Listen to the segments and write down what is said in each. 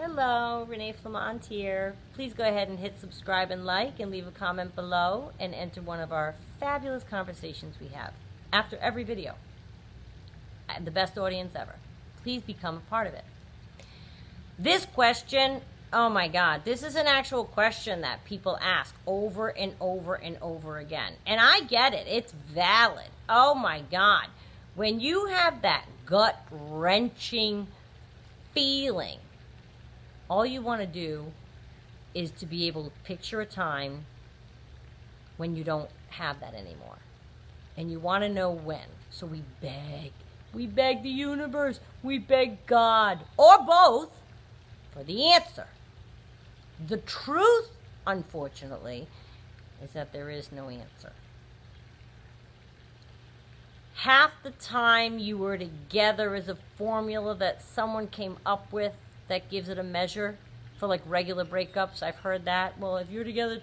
Hello, Renee Flamont here. Please go ahead and hit subscribe and like and leave a comment below and enter one of our fabulous conversations we have after every video. The best audience ever. Please become a part of it. This question, oh my God, this is an actual question that people ask over and over and over again. And I get it. It's valid. Oh my God. When you have that gut-wrenching feeling, all you want to do is to be able to picture a time when you don't have that anymore. And you want to know when. So we beg. We beg the universe. We beg God. Or both for the answer. The truth, unfortunately, is that there is no answer. Half the time you were together is a formula that someone came up with that gives it a measure for like regular breakups. I've heard that. Well, if you're together,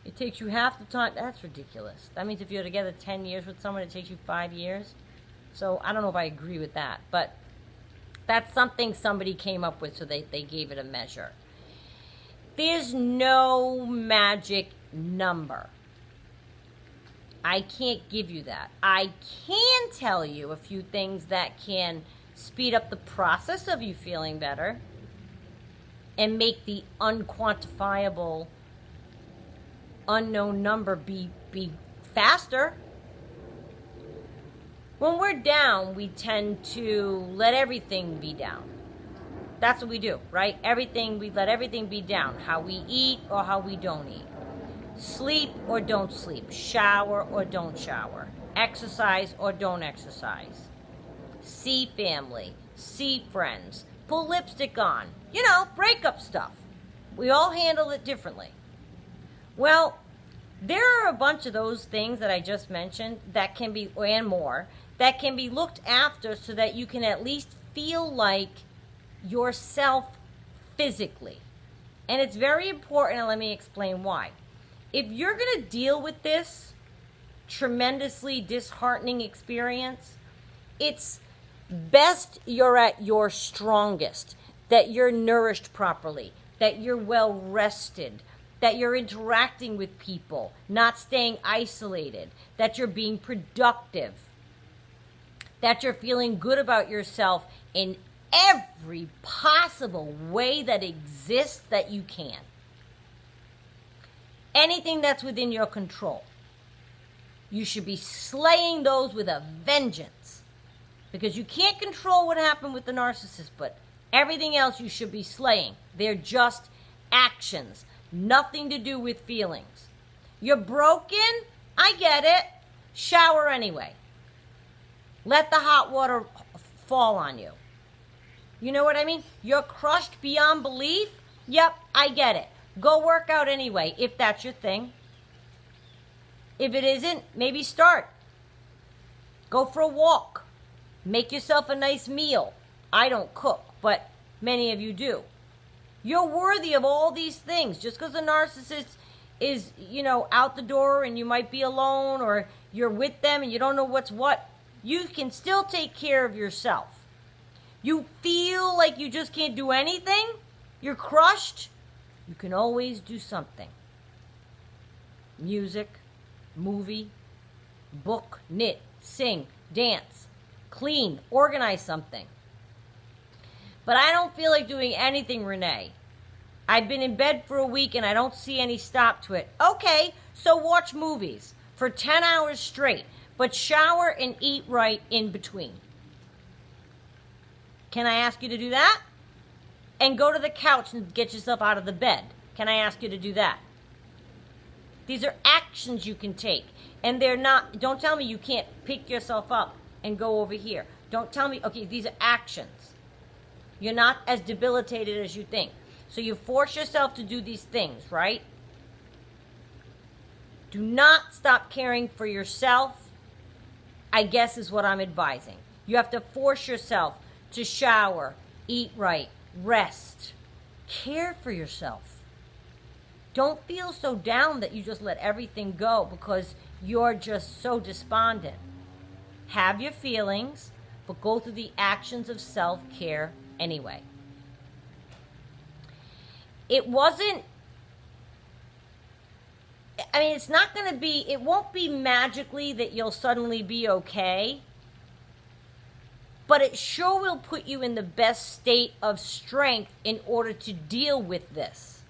it takes you half the time. That's ridiculous. That means if you're together 10 years with someone, it takes you 5 years. So I don't know if I agree with that, but that's something somebody came up with, so they gave it a measure. There's no magic number. I can't give you that. I can tell you a few things that can speed up the process of you feeling better and make the unquantifiable unknown number be faster. When we're down, we tend to let everything be down. That's what we do, right? We let everything be down. How we eat or how we don't eat. Sleep or don't sleep. Shower or don't shower. Exercise or don't exercise. See family. See friends. Put lipstick on. You know, breakup stuff. We all handle it differently. Well, there are a bunch of those things that I just mentioned that can be, and more, that can be looked after so that you can at least feel like yourself physically. And it's very important, and let me explain why. If you're going to deal with this tremendously disheartening experience, it's best you're at your strongest, that you're nourished properly, that you're well rested, that you're interacting with people, not staying isolated, that you're being productive, that you're feeling good about yourself in every possible way that exists that you can. Anything that's within your control. You should be slaying those with a vengeance. Because you can't control what happened with the narcissist, but everything else you should be slaying. They're just actions. Nothing to do with feelings. You're broken? I get it. Shower anyway. Let the hot water fall on you. You know what I mean? You're crushed beyond belief? Yep, I get it. Go work out anyway, if that's your thing. If it isn't, maybe start. Go for a walk. Make yourself a nice meal. I don't cook, but many of you do. You're worthy of all these things. Just because a narcissist is, out the door and you might be alone or you're with them and you don't know what's what, you can still take care of yourself. You feel like you just can't do anything? You're crushed? You can always do something. Music, movie, book, knit, sing, dance, clean, organize something. But I don't feel like doing anything, Renee. I've been in bed for a week and I don't see any stop to it. Okay, so watch movies for 10 hours straight, but shower and eat right in between. Can I ask you to do that? And go to the couch and get yourself out of the bed. Can I ask you to do that? These are actions you can take. And they're not, don't tell me you can't pick yourself up and go over here. Don't tell me, okay, these are actions. You're not as debilitated as you think. So you force yourself to do these things, right? Do not stop caring for yourself, I guess is what I'm advising. You have to force yourself to shower, eat right, rest, care for yourself. Don't feel so down that you just let everything go because you're just so despondent. Have your feelings, but go through the actions of self-care anyway. it wasn't, I mean, it's not going to be, it won't be magically that you'll suddenly be okay, but it sure will put you in the best state of strength in order to deal with this.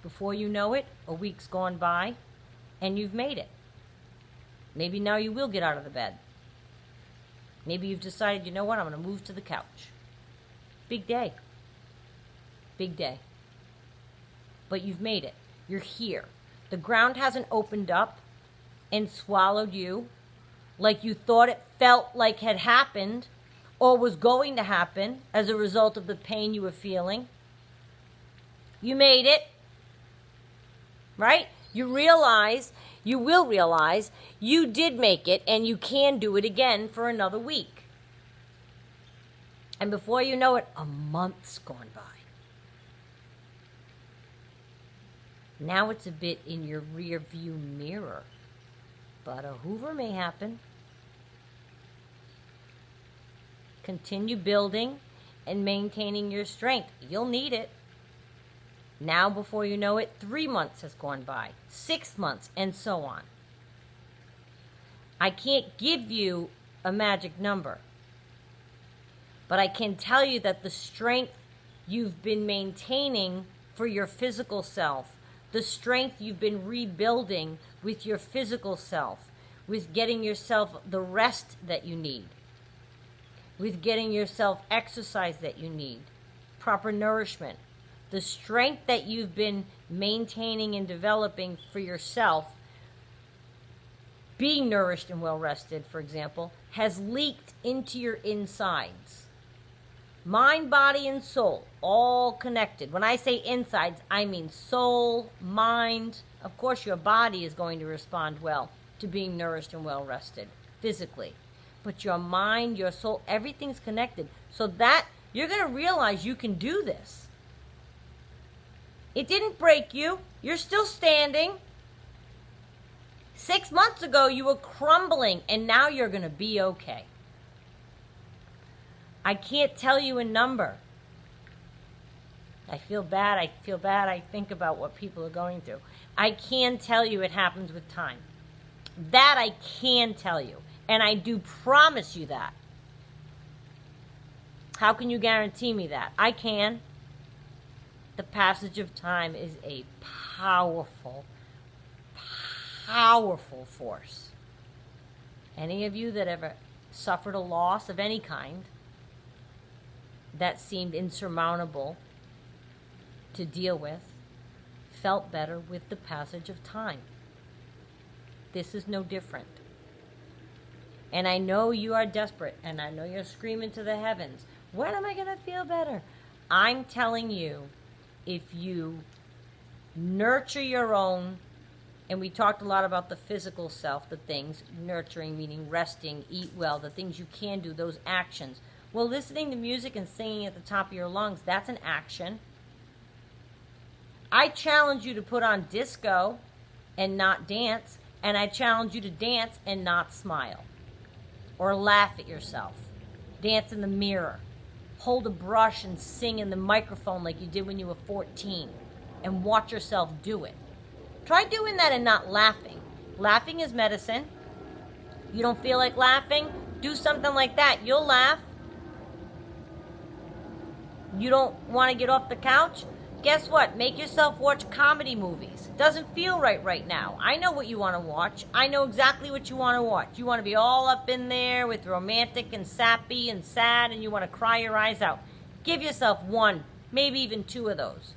Before you know it, a week's gone by, and you've made it. Maybe now you will get out of the bed. Maybe you've decided, you know what, I'm going to move to the couch. Big day. Big day. But you've made it. You're here. The ground hasn't opened up and swallowed you like you thought it felt like had happened or was going to happen as a result of the pain you were feeling. You made it. Right? You will realize you did make it, and you can do it again for another week. And before you know it, a month's gone by. Now it's a bit in your rear view mirror, but a Hoover may happen. Continue building and maintaining your strength. You'll need it. Now, before you know it, 3 months has gone by, 6 months, and so on. I can't give you a magic number, but I can tell you that the strength you've been maintaining for your physical self, the strength you've been rebuilding with your physical self, with getting yourself the rest that you need, with getting yourself exercise that you need, proper nourishment, the strength that you've been maintaining and developing for yourself, being nourished and well rested, for example, has leaked into your insides. Mind, body, and soul, all connected. When I say insides, I mean soul, mind. Of course, your body is going to respond well to being nourished and well rested physically. But your mind, your soul, everything's connected. So that you're going to realize you can do this. It didn't break you. You're still standing. 6 months ago, you were crumbling, and now you're going to be okay. I can't tell you a number. I feel bad. I think about what people are going through. I can tell you it happens with time. That I can tell you. And I do promise you that. How can you guarantee me that? I can. The passage of time is a powerful, powerful force. Any of you that ever suffered a loss of any kind that seemed insurmountable to deal with felt better with the passage of time. This is no different. And I know you are desperate, and I know you're screaming to the heavens, when am I going to feel better? I'm telling you, if you nurture your own, and we talked a lot about the physical self, the things, nurturing meaning resting, eat well, the things you can do, those actions. Well, listening to music and singing at the top of your lungs, that's an action. I challenge you to put on disco and not dance, and I challenge you to dance and not smile. Or laugh at yourself. Dance in the mirror. Hold a brush and sing in the microphone like you did when you were 14 and watch yourself do it. Try doing that and not laughing. Laughing is medicine. You don't feel like laughing? Do something like that. You'll laugh. You don't want to get off the couch? Guess what? Make yourself watch comedy movies. It doesn't feel right now. I know what you want to watch. I know exactly what you want to watch. You want to be all up in there with romantic and sappy and sad, and you want to cry your eyes out. Give yourself one, maybe even 2 of those.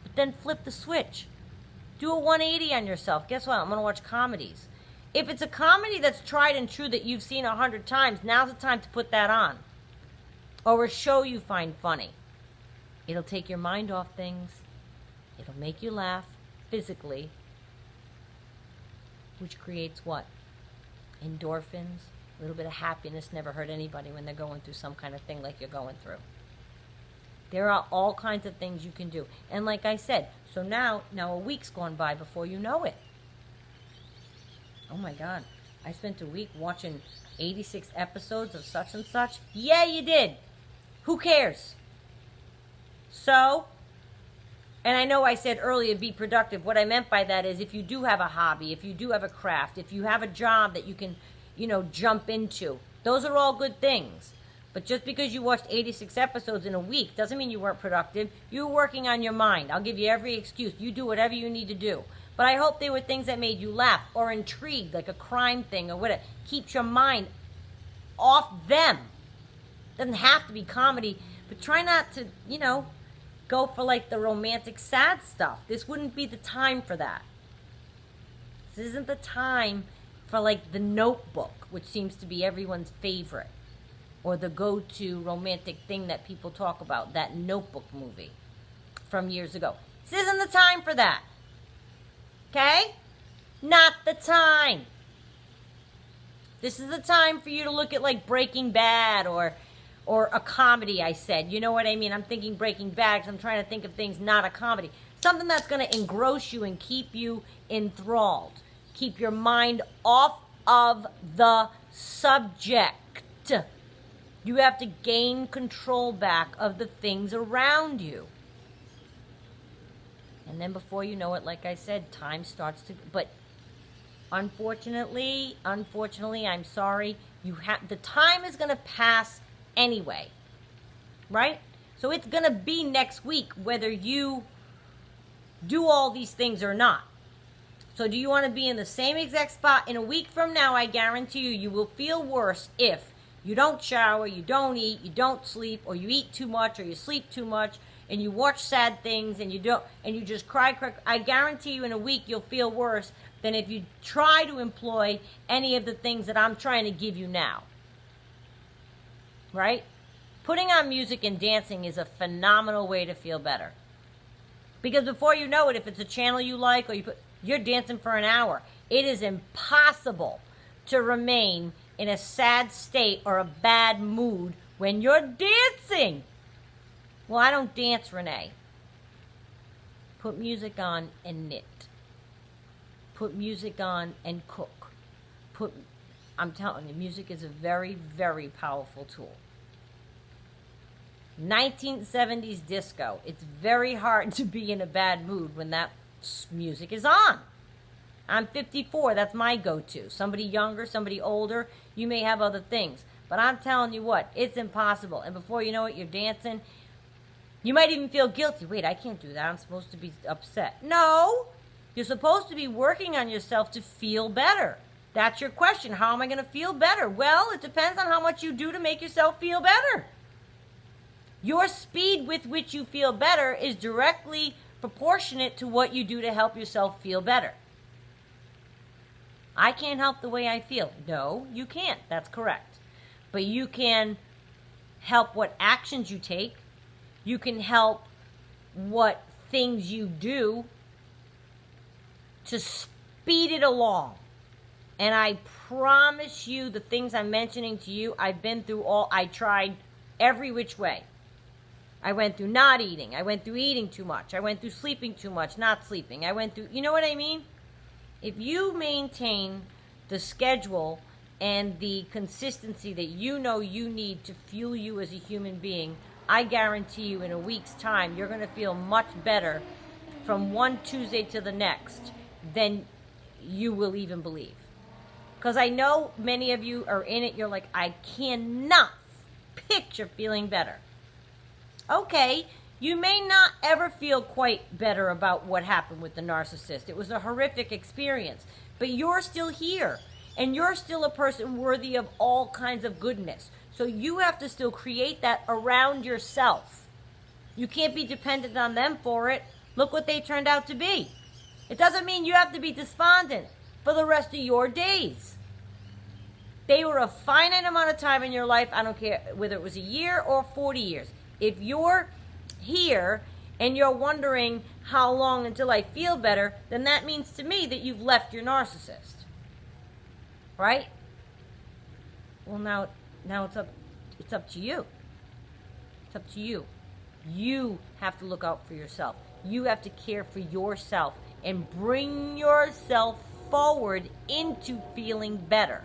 But then flip the switch. Do a 180 on yourself. Guess what? I'm going to watch comedies. If it's a comedy that's tried and true that you've seen 100 times, now's the time to put that on. Or a show you find funny. It'll take your mind off things. It'll make you laugh physically, which creates what? Endorphins, a little bit of happiness. Never hurt anybody when they're going through some kind of thing like you're going through. There are all kinds of things you can do. And like I said, so now a week's gone by before you know it. Oh my God, I spent a week watching 86 episodes of such and such. Yeah, you did. Who cares? So, And I know I said earlier, be productive. What I meant by that is if you do have a hobby, if you do have a craft, if you have a job that you can, jump into, those are all good things. But just because you watched 86 episodes in a week doesn't mean you weren't productive. You were working on your mind. I'll give you every excuse. You do whatever you need to do. But I hope they were things that made you laugh or intrigued, like a crime thing or whatever. Keeps your mind off them. Doesn't have to be comedy, but try not to, go for like the romantic sad stuff. This wouldn't be the time for that. This isn't the time for like The Notebook, which seems to be everyone's favorite, or the go-to romantic thing that people talk about, that Notebook movie from years ago. This isn't the time for that. Okay? Not the time. This is the time for you to look at like Breaking Bad or a comedy, I said. You know what I mean? I'm thinking Breaking Bad because I'm trying to think of things not a comedy. Something that's going to engross you and keep you enthralled. Keep your mind off of the subject. You have to gain control back of the things around you. And then before you know it, like I said, time starts to... But unfortunately, I'm sorry, the time is going to pass anyway, right? So it's going to be next week whether you do all these things or not. So do you want to be in the same exact spot in a week from now? I guarantee you will feel worse if you don't shower, you don't eat, you don't sleep, or you eat too much, or you sleep too much, and you watch sad things, and you just cry. I guarantee you in a week you'll feel worse than if you try to employ any of the things that I'm trying to give you now. Right? Putting on music and dancing is a phenomenal way to feel better. Because before you know it, if it's a channel you like, or you're dancing for an hour, it is impossible to remain in a sad state or a bad mood when you're dancing. Well, I don't dance, Renee. Put music on and knit. Put music on and cook. I'm telling you, music is a very, very powerful tool. 1970s disco. It's very hard to be in a bad mood when that music is on. I'm 54. That's my go-to. Somebody younger, somebody older, you may have other things. But I'm telling you what, it's impossible. And before you know it, you're dancing. You might even feel guilty. Wait, I can't do that. I'm supposed to be upset. No. You're supposed to be working on yourself to feel better. That's your question. How am I going to feel better? Well, it depends on how much you do to make yourself feel better. Your speed with which you feel better is directly proportionate to what you do to help yourself feel better. I can't help the way I feel. No, you can't. That's correct. But you can help what actions you take. You can help what things you do to speed it along. And I promise you, the things I'm mentioning to you, I've been through I tried every which way. I went through not eating. I went through eating too much. I went through sleeping too much, not sleeping. I went through, you know what I mean? If you maintain the schedule and the consistency that you know you need to fuel you as a human being, I guarantee you in a week's time, you're going to feel much better from one Tuesday to the next than you will even believe. Because I know many of you are in it, you're like, I cannot picture feeling better. Okay, you may not ever feel quite better about what happened with the narcissist. It was a horrific experience. But you're still here. And you're still a person worthy of all kinds of goodness. So you have to still create that around yourself. You can't be dependent on them for it. Look what they turned out to be. It doesn't mean you have to be despondent for the rest of your days. They were a finite amount of time in your life. I don't care whether it was a year or 40 years. If you're here and you're wondering how long until I feel better, then that means to me that you've left your narcissist. Right? Well, now it's up to you. It's up to you. You have to look out for yourself. You have to care for yourself and bring yourself forward into feeling better.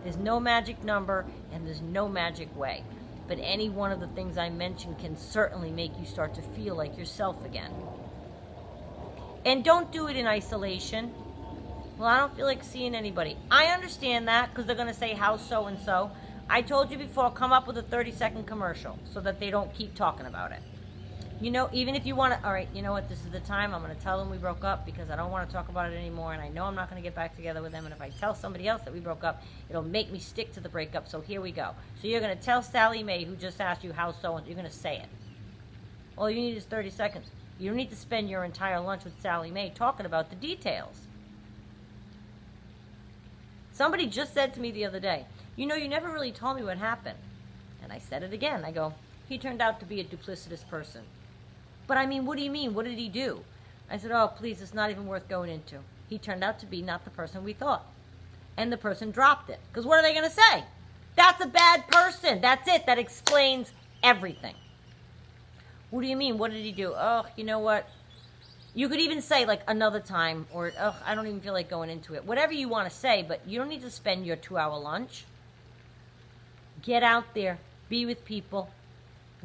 There's no magic number and there's no magic way. but any one of the things I mentioned can certainly make you start to feel like yourself again. And don't do it in isolation. Well, I don't feel like seeing anybody. I understand that, because they're going to say, how's so-and-so? I told you before, come up with a 30-second commercial so that they don't keep talking about it. You know, even if you want to, all right, you know what, this is the time. I'm going to tell them we broke up because I don't want to talk about it anymore, and I know I'm not going to get back together with them, and if I tell somebody else that we broke up, it'll make me stick to the breakup, so here we go. So you're going to tell Sally Mae, who just asked you how's so-and-so, you're going to say it. All you need is 30 seconds. You don't need to spend your entire lunch with Sally Mae talking about the details. Somebody just said to me the other day, you know, you never really told me what happened. And I said it again. I go, he turned out to be a duplicitous person. But I mean, what do you mean? What did he do? I said, oh, please, it's not even worth going into. He turned out to be not the person we thought. And the person dropped it. Because what are they going to say? That's a bad person. That's it. That explains everything. What do you mean? What did he do? Oh, you know what? You could even say, like, another time, or, oh, I don't even feel like going into it. Whatever you want to say, but you don't need to spend your 2-hour lunch. Get out there. Be with people.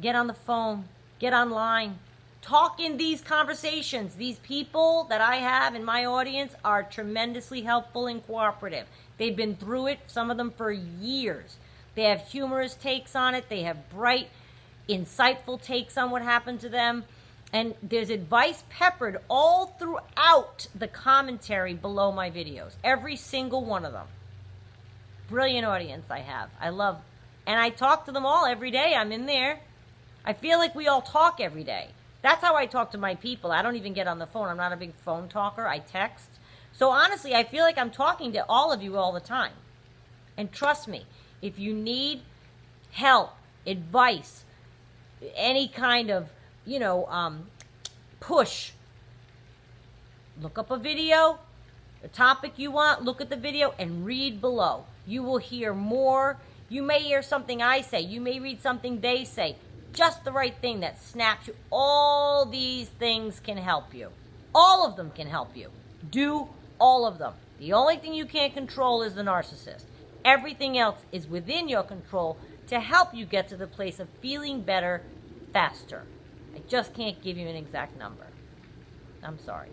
Get on the phone. Get online. Talk in these conversations. These people that I have in my audience are tremendously helpful and cooperative. They've been through it, some of them for years. They have humorous takes on it. They have bright, insightful takes on what happened to them. And there's advice peppered all throughout the commentary below my videos. Every single one of them. Brilliant audience I have. I love. And I talk to them all every day. I'm in there. I feel like we all talk every day. That's how I talk to my people. I don't even get on the phone. I'm not a big phone talker. I text. So honestly, I feel like I'm talking to all of you all the time. And trust me, if you need help, advice, any kind of, push, look up a video, the topic you want, look at the video, and read below. You will hear more. You may hear something I say. You may read something they say. Just the right thing that snaps you. All these things can help you. All of them can help you. Do all of them. The only thing you can't control is the narcissist. Everything else is within your control to help you get to the place of feeling better faster. I just can't give you an exact number. I'm sorry.